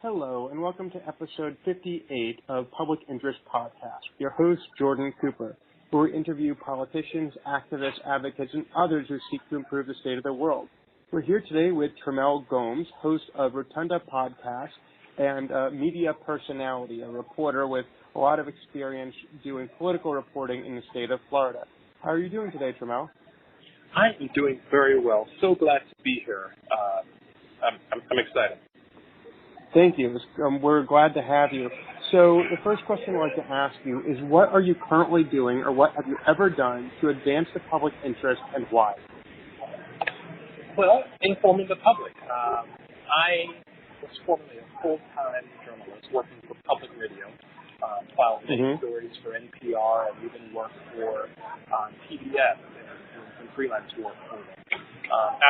Hello, and welcome to episode 58 of Public Interest Podcast. Your host, Jordan Cooper, where we interview politicians, activists, advocates, and others who seek to improve the state of the world. We're here today with Trimmel Gomes, host of Rotunda podcast and media personality, a reporter with a lot of experience doing political reporting in the state of Florida. How are you doing today, Trimmel? I am doing very well. So glad to be here. I'm excited. Thank you. We're glad to have you. So the first question I'd like to ask you is, what are you currently doing, or what have you ever done to advance the public interest, and why? Well, informing the public. I was formerly a full-time journalist working for public radio, filed many stories for NPR, and even worked for PBS and some freelance work for them.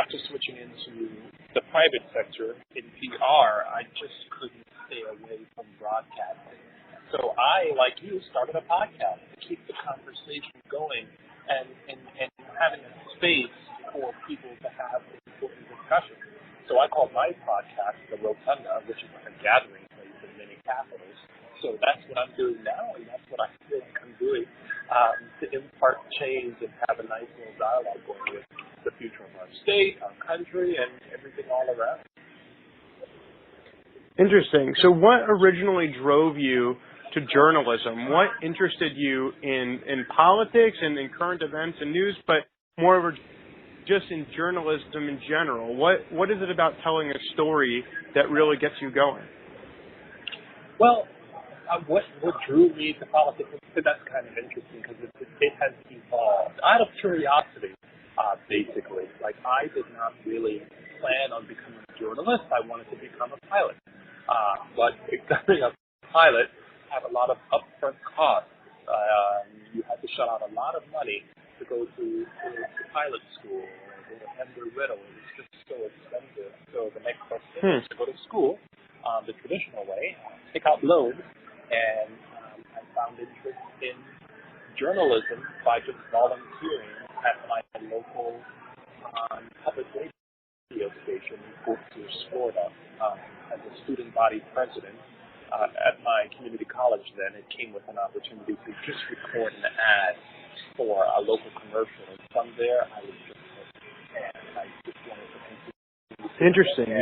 After switching into the private sector in PR, I just couldn't stay away from broadcasting. So I, like you, started a podcast to keep the conversation going and having a space for people to have important discussions. So I call my podcast the Rotunda, which is like a gathering place in many capitals. So that's what I'm doing now, and that's what I feel like I'm doing to impart change and have a nice little dialogue going with the future of our state, our country, and everything all around. Interesting. So what originally drove you to journalism? What interested you in politics and in current events and news, but moreover, just in journalism in general? What is it about telling a story that really gets you going? Well, what drew me to politics, that's kind of interesting because it has evolved out of curiosity. Basically, like I did not really plan on becoming a journalist. I wanted to become a pilot, but becoming a pilot had a lot of upfront costs. You had to shell out a lot of money to go to pilot school or go to Embry-Riddle. It was just so expensive. So the next best thing was to go to school the traditional way, take out loans, and I found interest in journalism by just volunteering at my local public radio station in Fort Pierce, Florida. As a student body president at my community college then, it came with an opportunity to just record an ad for a local commercial. And from there, I was just hooked, and I just wanted to continue. Interesting.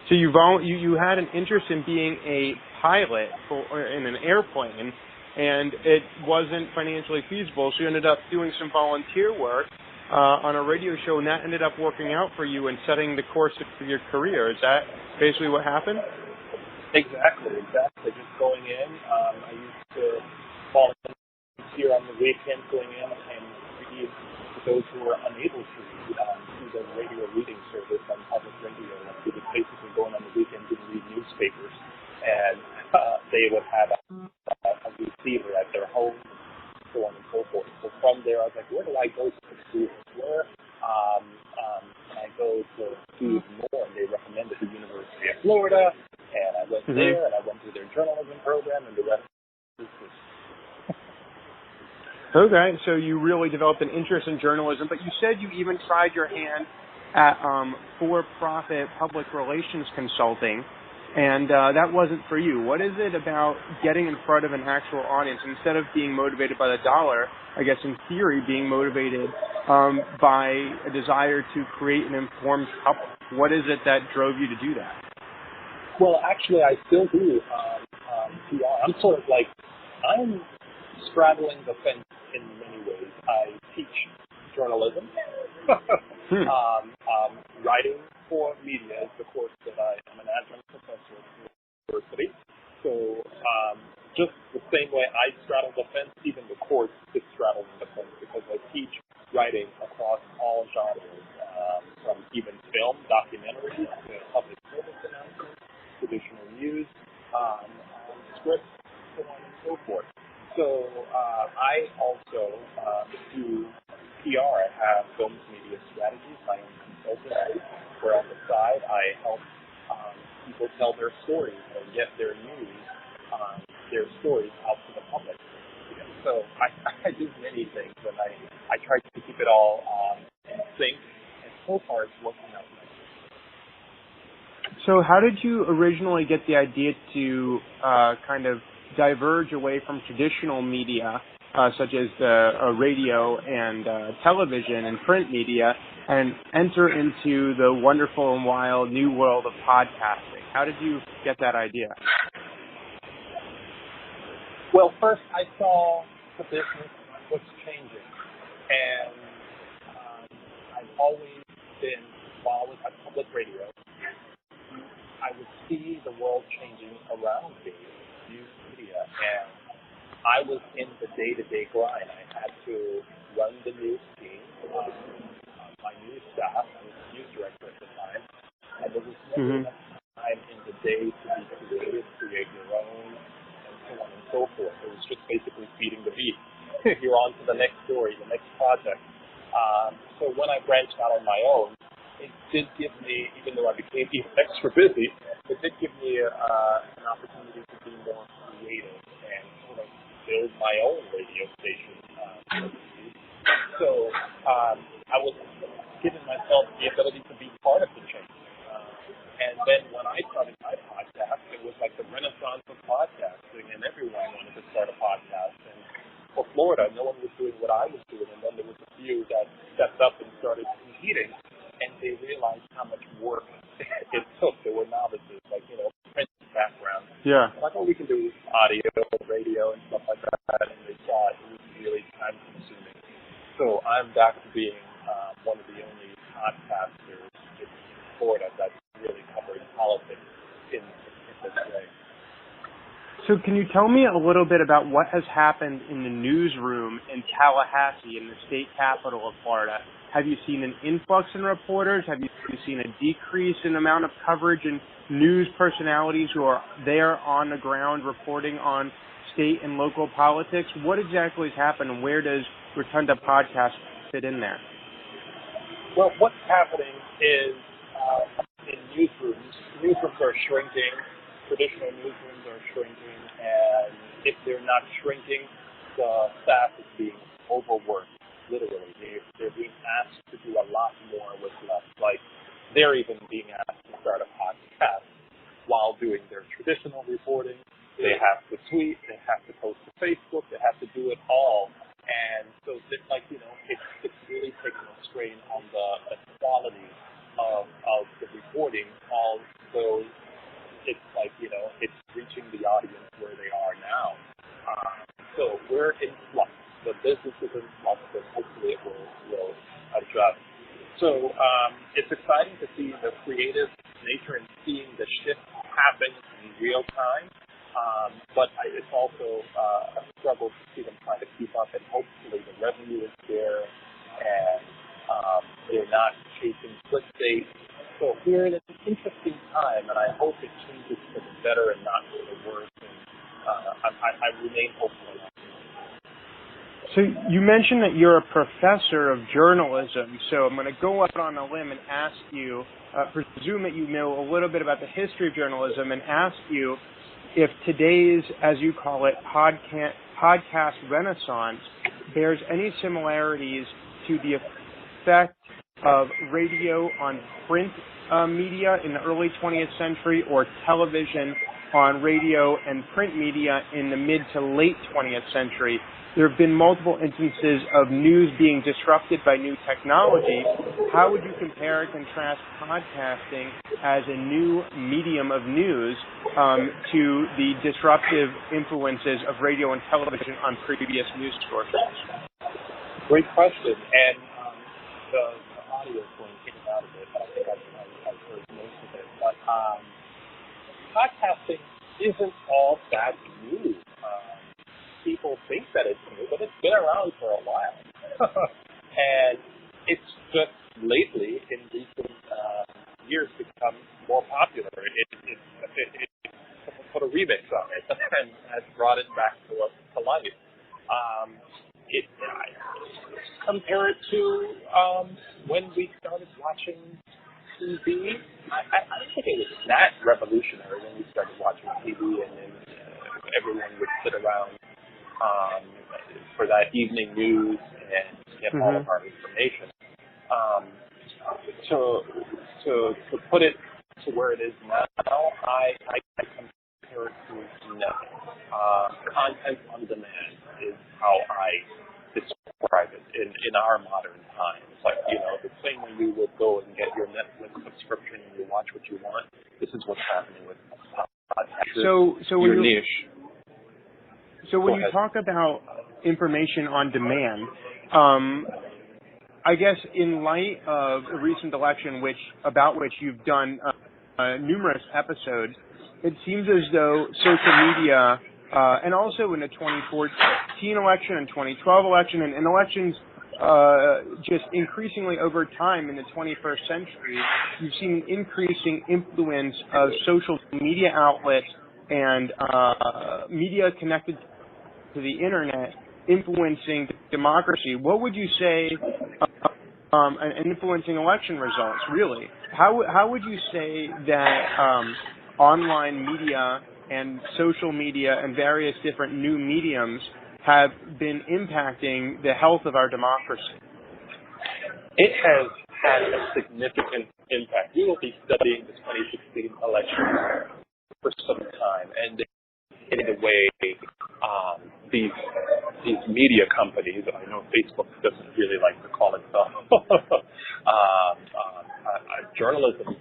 So you had an interest in being a pilot in an airplane, and it wasn't financially feasible, so you ended up doing some volunteer work on a radio show, and that ended up working out for you and setting the course of your career. Is that basically what happened? Exactly. Just going in, I used to volunteer on the weekends, going in and read to those who were unable to through the radio reading service on public radio. Like we would basically go in on the weekends and read newspapers, and they would have a receiver at their home, so on and so forth. So from there, I was like, where do I go to pursue this? Where can I go to do more? And they recommended the University of Florida, and I went there, and I went through their journalism program, and the rest is history. Okay, so you really developed an interest in journalism, but you said you even tried your hand at for-profit public relations consulting, and that wasn't for you. What is it about getting in front of an actual audience, instead of being motivated by the dollar, I guess in theory being motivated by a desire to create an informed public? What is it that drove you to do that? Well, actually, I still do PR. I'm sort of like, I'm straddling the fence in many ways. I teach journalism. Writing for media is the course that I'm an adjunct professor at the university. So just the same way I straddle the fence, even the course is straddling the fence, because I teach writing across all genres, from even film, documentaries, to public service announcements, traditional news, scripts, so on and so forth. So I also do PR. I have Gomes Media Strategies, my own consultancy, where on the side I help people tell their stories and get their news, their stories out to the public. So I do many things, and I try to keep it all in sync, and so far it's working out nicely. So how did you originally get the idea to kind of diverge away from traditional media, such as radio and television and print media, and enter into the wonderful and wild new world of podcasting? How did you get that idea? Well, first I saw the business was changing, and I've always been, while I was at public radio, I would see the world changing around me, news media, and I was in the day-to-day grind. I had to run the news team, my news staff. I was the news director at the time, and there was never enough time in the day to be creative, create your own, and so on and so forth. It was just basically feeding the beast. You're on to the next story, the next project. So when I branched out on my own, it did give me, even though I became even extra busy, it did give me an opportunity to be more creative and sort of build my own radio station. So I was giving myself the ability to be part of the change. And then when I started my podcast, it was like the renaissance of podcasting, and everyone wanted to start a podcast. And for Florida, no one was doing what I was doing, and then there was a few that stepped up and started competing, and they realized how much work it took. There were novices, like, print background. Yeah. Like, we can do audio, radio, and stuff like that, and they saw it was really time-consuming. So I'm back to being one of the only podcasters in Florida that really covers politics in this way. So can you tell me a little bit about what has happened in the newsroom in Tallahassee, in the state capital of Florida? Have you seen an influx in reporters? Have you seen a decrease in amount of coverage and news personalities who are there on the ground reporting on state and local politics? What exactly has happened, and where does Rotunda Podcast fit in there? Well, what's happening is in newsrooms are shrinking. Traditional newsrooms are shrinking, and if they're not shrinking, the staff is being overworked, literally. They're being asked to do a lot more with less. Like, they're even being asked to start a podcast while doing their traditional reporting. They have to tweet, they have to post to Facebook, they have to do it all. And so, it's really taking a strain on the quality of the reporting, although it's like, it's reaching the audience where they are now. So we're in flux. The business is in flux, and hopefully it will adjust. So it's exciting to see the creative nature and seeing the shift happen in real time. But it's also a struggle to see them trying to keep up, and hopefully the revenue is there, and they're not chasing clickbait. So we're in an interesting time, and I hope it changes for the better and not for the worse. And I remain hopeful. So you mentioned that you're a professor of journalism, so I'm going to go out on a limb and ask you, presume that you know a little bit about the history of journalism, and ask you if today's, as you call it, podcast renaissance bears any similarities to the effect of radio on print media in the early 20th century, or television on radio and print media in the mid to late 20th century. There have been multiple instances of news being disrupted by new technology. How would you compare and contrast podcasting as a new medium of news to the disruptive influences of radio and television on previous news sources? Great question. And the audio is going in and out of it, but I think I've heard most of it. But podcasting isn't all that new. People think that it's new, but it's been around for a while. And it's just lately, in recent years, become more popular. It put a remix on it and has brought it back to life. Compare it to when we started watching TV. I don't think it was that revolutionary when we started watching TV, and then everyone would sit around for that evening news and get all of our information. To put it to where it is now, I compare it to nothing. Content on demand is how I describe it in our modern times. Like, the same way you would go and get your Netflix subscription and you watch what you want, this is what's happening with podcasts. So your niche. So when you talk about information on demand, I guess in light of the recent election, about which you've done numerous episodes, it seems as though social media, and also in the 2014 election and 2012 election, and elections just increasingly over time in the 21st century, you've seen an increasing influence of social media outlets and media connected to the internet influencing democracy. What would you say, and influencing election results, really? How would you say that online media and social media and various different new mediums have been impacting the health of our democracy? It has had a significant impact. We will be studying the 2016 election for some time, and in a way, these media companies, I know Facebook doesn't really like to call itself a journalism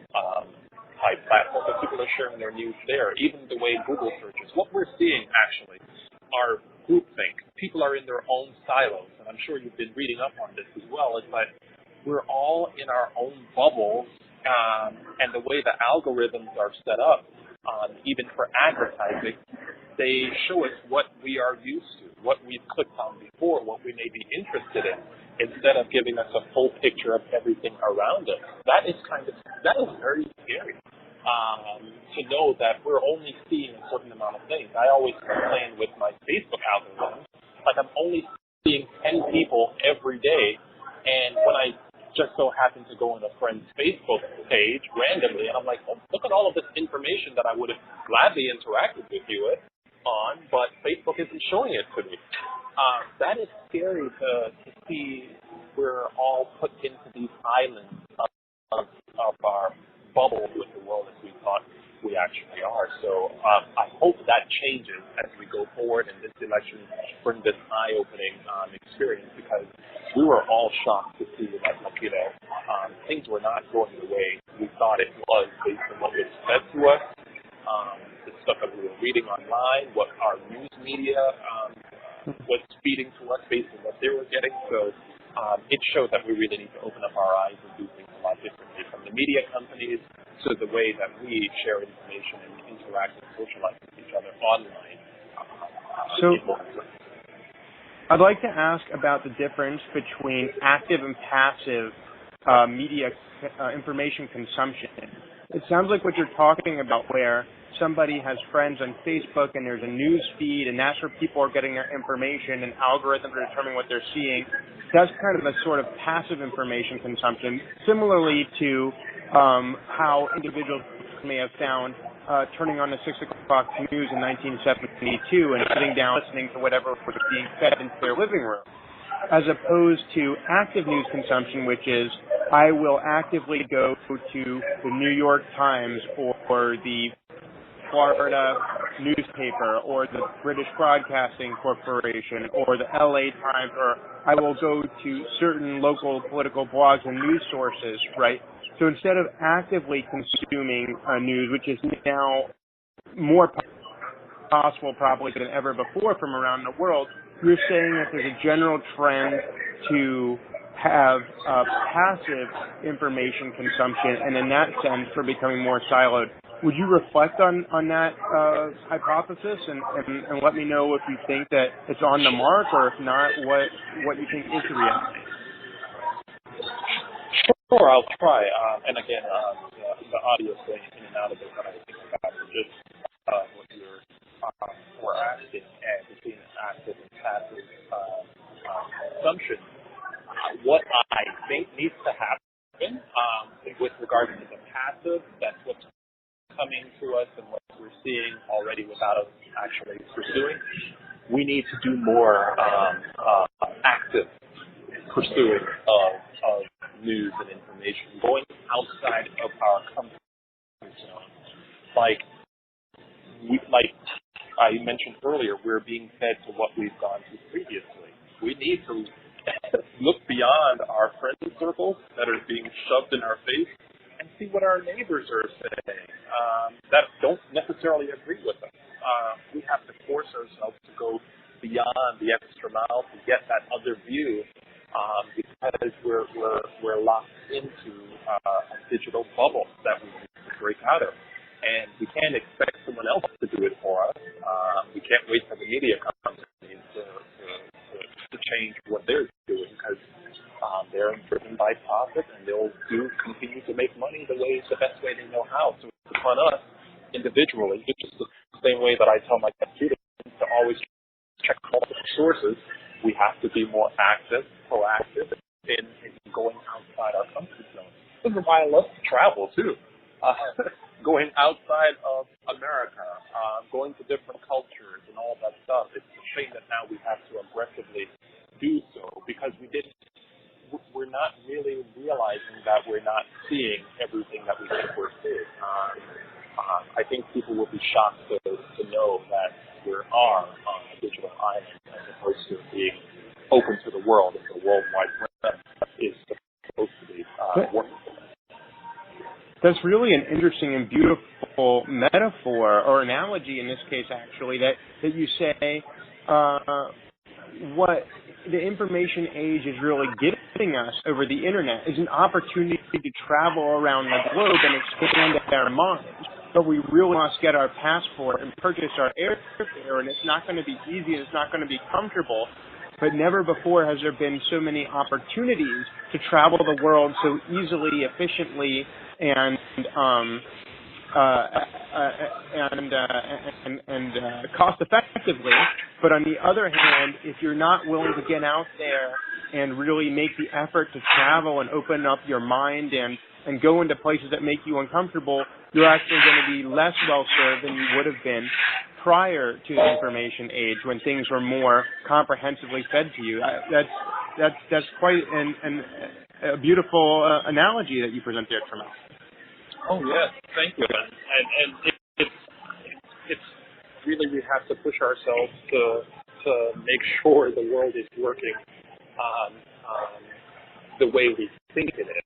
type platform, but people are sharing their news there. Even the way Google searches, what we're seeing actually are groupthink. People are in their own silos, and I'm sure you've been reading up on this as well. It's like we're all in our own bubbles, and the way the algorithms are set up, even for advertising, they show us what we are used to, what we've clicked on before, what we may be interested in, instead of giving us a full picture of everything around us. That is very scary. To know that we're only seeing a certain amount of things. I always complain with my Facebook algorithm, like I'm only seeing 10 people every day, and when I just so happen to go on a friend's Facebook page randomly, and I'm like, oh, look at all of this information that I would have gladly interacted with you on, but Facebook isn't showing it to me. That is scary to see. We're all put into these islands of our bubble with the world as we thought we actually are. So I hope that changes as we go forward, and this election brings this eye-opening experience, because we were all shocked to see that, things were not going the way we thought it was based on what was said to us, the stuff that we were reading online, what our news media was feeding to us based on what they were getting. So it shows that we really need to open up our eyes and do things a lot differently, from the media companies to the way that we share information and interact and socialize with each other online. So I'd like to ask about the difference between active and passive media information consumption. It sounds like what you're talking about, where somebody has friends on Facebook and there's a news feed, and that's where people are getting their information, and algorithms are determining what they're seeing. That's kind of a sort of passive information consumption, similarly to how individuals may have found turning on the 6 o'clock news in 1972 and sitting down listening to whatever was being fed into their living room, as opposed to active news consumption, which is I will actively go to the New York Times or the Florida newspaper or the British Broadcasting Corporation or the LA Times, or I will go to certain local political blogs and news sources, right? So instead of actively consuming news, which is now more possible probably than ever before from around the world, you're saying that there's a general trend to have passive information consumption, and in that sense, for becoming more siloed. Would you reflect on that hypothesis and let me know if you think that it's on the mark, or if not, what you think is the reality? Sure, I'll try. And again, the audio is going in and out of it, but I think about just what you were asking, and between active and passive consumption. What I think needs to happen with regard to the passive, that's what's coming to us and what we're seeing already without us actually pursuing. We need to do more active pursuing of news and information, going outside of our comfort like like I mentioned earlier, we're being fed to what we've gone through previously. We need to look beyond our friend circles that are being shoved in our face and see what our neighbors are saying that don't necessarily agree with us. We have to force ourselves to go beyond the extra mile to get that other view because we're locked into a digital bubble that we need to break out of. And we can't expect someone else to do it for us. We can't wait for the media companies to change what they're doing because they're driven by profit and they'll continue to make money the best way they know how. So it's upon us individually, just the same way that I tell my students to always check multiple sources. We have to be more active, proactive in going outside our comfort zone. This is why I love to travel too. Going outside of America, going to different cultures and all that stuff. It's a shame that now we have to aggressively do so because we're not really realizing that we're not seeing everything that we think we're seeing. I think people will be shocked to know that we are on a digital island as opposed to being open to the world and the World Wide Web is supposed to be working. That's really an interesting and beautiful metaphor or analogy in this case, actually, that you say what the information age is really giving us over the internet is an opportunity to travel around the globe and expand our minds. But we really must get our passport and purchase our airfare, and it's not going to be easy and it's not going to be comfortable. But never before has there been so many opportunities to travel the world so easily, efficiently, and cost effectively. But on the other hand, if you're not willing to get out there and really make the effort to travel and open up your mind and go into places that make you uncomfortable, you're actually going to be less well served than you would have been prior to the information age when things were more comprehensively fed to you. That's quite a beautiful analogy that you present there, Trimmel. Oh yes, thank you. And it's really we have to push ourselves to make sure the world is working the way we think it is.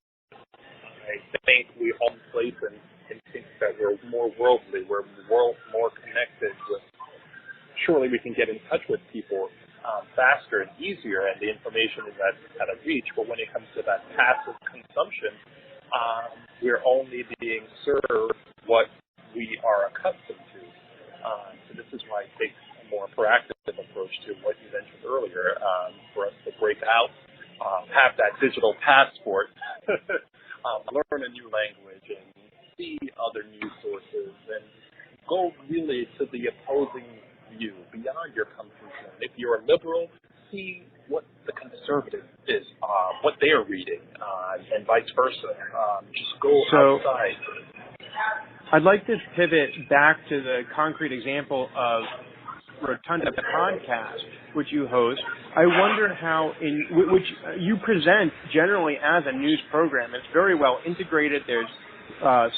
I think we all place and think that we're more worldly, we're more connected with. Surely we can get in touch with people faster and easier, and the information is at a reach. But when it comes to that passive consumption, we're only being served what we are accustomed to. So this is why it takes a more proactive approach to what you mentioned earlier, for us to break out, have that digital passport, learn a new language, and see other news sources, and go really to the opposing view, beyond your comfort zone. If you're a liberal, see what the conservative is, what they are reading, and vice versa. Just go outside. I'd like to pivot back to the concrete example of Rotunda podcast, which you host. I wonder how, which you present generally as a news program. It's very well integrated. There's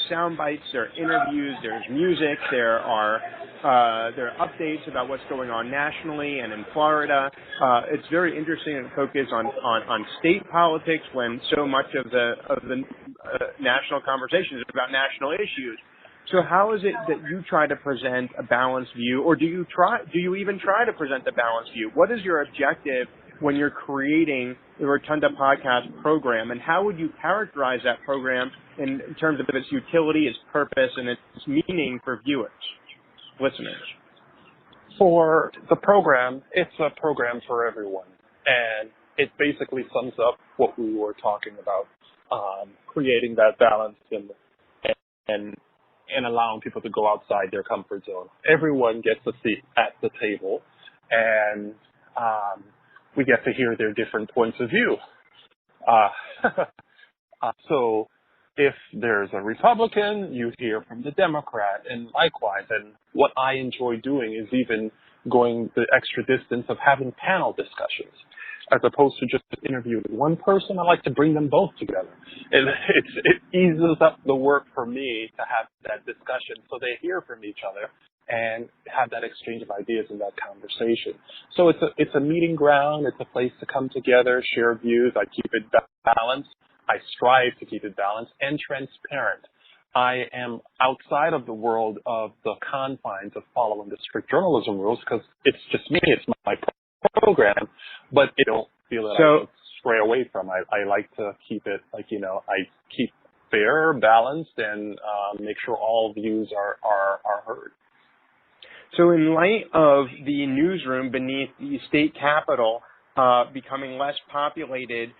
sound bites, there are interviews, there's music, there are updates about what's going on nationally and in Florida. It's very interesting and focused on state politics when so much of the national conversation is about national issues. So how is it that you try to present a balanced view, or do you even try to present a balanced view? What is your objective when you're creating the Rotunda podcast program, and how would you characterize that program in terms of its utility, its purpose, and its meaning for viewers, listeners? For the program, it's a program for everyone, and it basically sums up what we were talking about, creating that balance and allowing people to go outside their comfort zone. Everyone gets a seat at the table, and we get to hear their different points of view. So if there's a Republican, you hear from the Democrat, and likewise. And what I enjoy doing is even going the extra distance of having panel discussions. as opposed to just interviewing one person. I like to bring them both together. It eases up the work for me to have that discussion so they hear from each other and have that exchange of ideas and that conversation. So it's a meeting ground. It's a place to come together, share views. I keep it balanced. I strive to keep it balanced and transparent. I am outside of the world of the confines of following the strict journalism rules because it's just me. It's my program, but I don't feel that I should stray away from. I like to keep it I keep fair, balanced, and make sure all views are heard. So in light of the newsroom beneath the state capitol becoming less populated,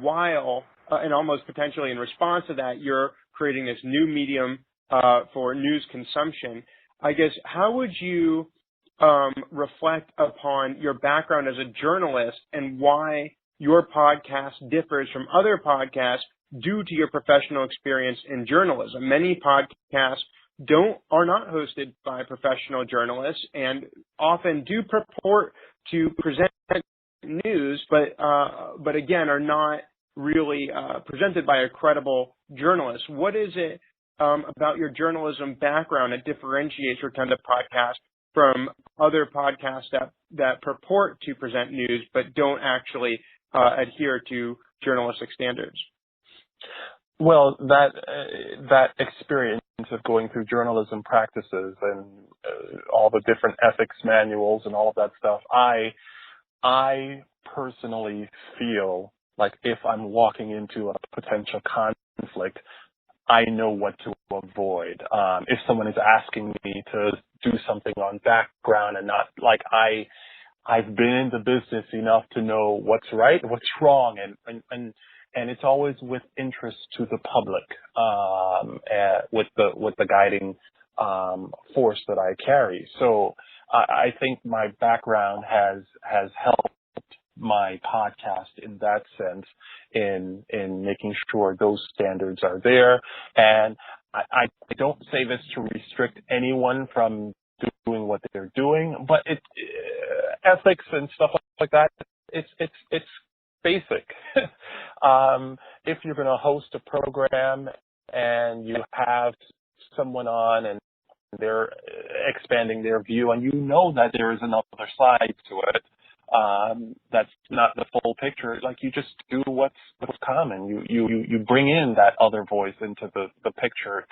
while and almost potentially in response to that, you're creating this new medium for news consumption, I guess, how would you reflect upon your background as a journalist and why your podcast differs from other podcasts due to your professional experience in journalism? Many podcasts are not hosted by professional journalists and often do purport to present news, but again are not really presented by a credible journalist. What is it about your journalism background that differentiates Rotunda podcast from other podcasts that purport to present news but don't actually adhere to journalistic standards? Well, that experience of going through journalism practices and all the different ethics manuals and all of that stuff, I personally feel like if I'm walking into a potential conflict, I know what to avoid. If someone is asking me to do something on background and not like I've been in the business enough to know what's right, what's wrong, and it's always with interest to the public, with the guiding force that I carry. So I think my background has helped my podcast in that sense in making sure those standards are there. And I don't say this to restrict anyone from doing what they're doing, but ethics and stuff like that, it's basic. If you're going to host a program and you have someone on and they're expanding their view and you know that there is another side to it, that's not the full picture, like you just do what's common. You bring in that other voice into the picture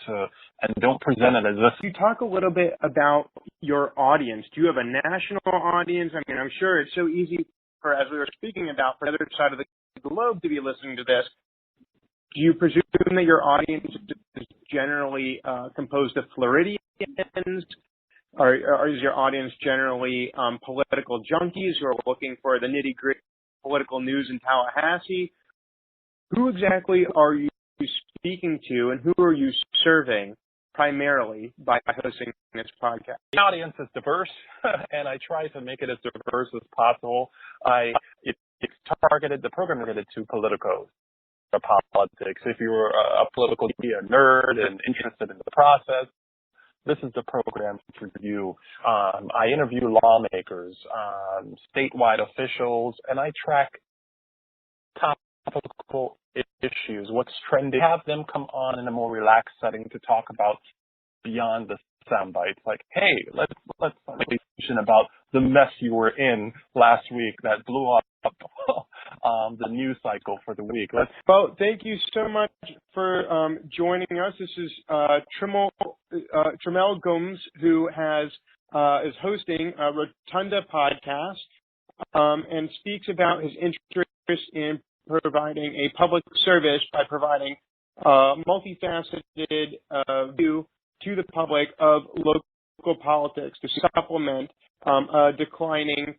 and don't present it as if. You talk a little bit about your audience. Do you have a national audience? I mean, I'm sure it's so easy for, as we were speaking about, for the other side of the globe to be listening to this. Do you presume that your audience is generally composed of Floridians? Or is your audience generally political junkies who are looking for the nitty-gritty political news in Tallahassee? Who exactly are you speaking to, and who are you serving primarily by hosting this podcast? The audience is diverse, and I try to make it as diverse as possible. It's targeted, the program is targeted to politicos, politics. If you're a political nerd and interested in the process, this is the program for you. I interview lawmakers, statewide officials, and I track topical issues, what's trending. Have them come on in a more relaxed setting to talk about beyond the sound bites. Like, hey, let's make a discussion about the mess you were in last week that blew up the news cycle for the week. Well, thank you so much for joining us. This is Trimmel Gomes, who is hosting a Rotunda podcast and speaks about his interest in providing a public service by providing multifaceted view to the public of local politics to supplement declining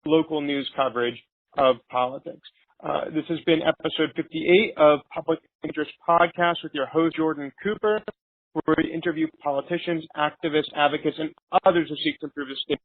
local news coverage of politics. This has been episode 58 of Public Interest Podcast with your host, Jordan Cooper, where we interview politicians, activists, advocates, and others who seek to improve the state